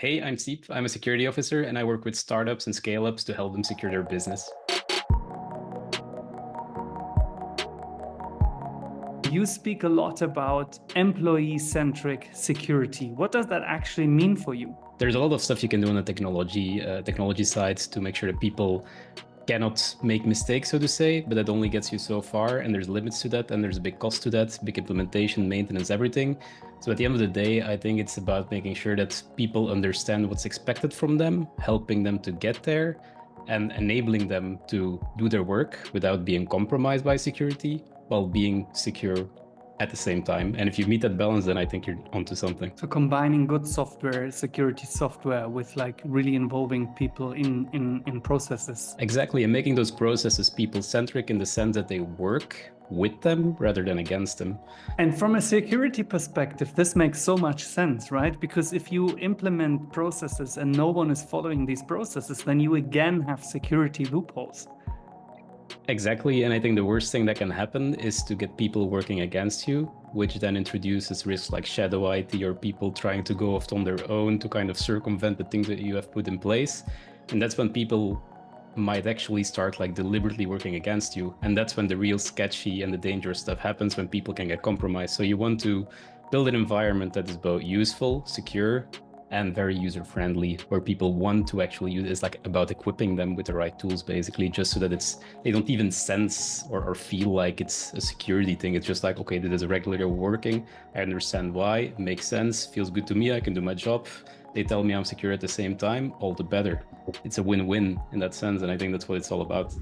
Hey, I'm Sieb. I'm a security officer and I work with startups and scale-ups to help them secure their business. You speak a lot about employee-centric security. What does that actually mean for you? There's a lot of stuff you can do on the technology side to make sure that people cannot make mistakes, so to say, but that only gets you so far. And there's limits to that. And there's a big cost to that, big implementation, maintenance, everything. So at the end of the day, I think it's about making sure that people understand what's expected from them, helping them to get there and enabling them to do their work without being compromised by security while being secure at the same time. And if you meet that balance, then I think you're onto something. So combining good software, security software with like really involving people in processes. Exactly, and making those processes people-centric in the sense that they work with them rather than against them. And from a security perspective, this makes so much sense, right? Because if you implement processes and no one is following these processes, then you again have security loopholes. Exactly, and I think the worst thing that can happen is to get people working against you, which then introduces risks like shadow IT or people trying to go off on their own to kind of circumvent the things that you have put in place. And that's when people might actually start like deliberately working against you. And that's when the real sketchy and the dangerous stuff happens, when people can get compromised. So you want to build an environment that is both useful, secure, and very user-friendly, where people want to actually use it. It's like about equipping them with the right tools, basically, just so that they don't even sense or feel like it's a security thing. It's just like, okay, this is a regulator working. I understand why, it makes sense, feels good to me, I can do my job. They tell me I'm secure at the same time, all the better. It's a win-win in that sense, and I think that's what it's all about.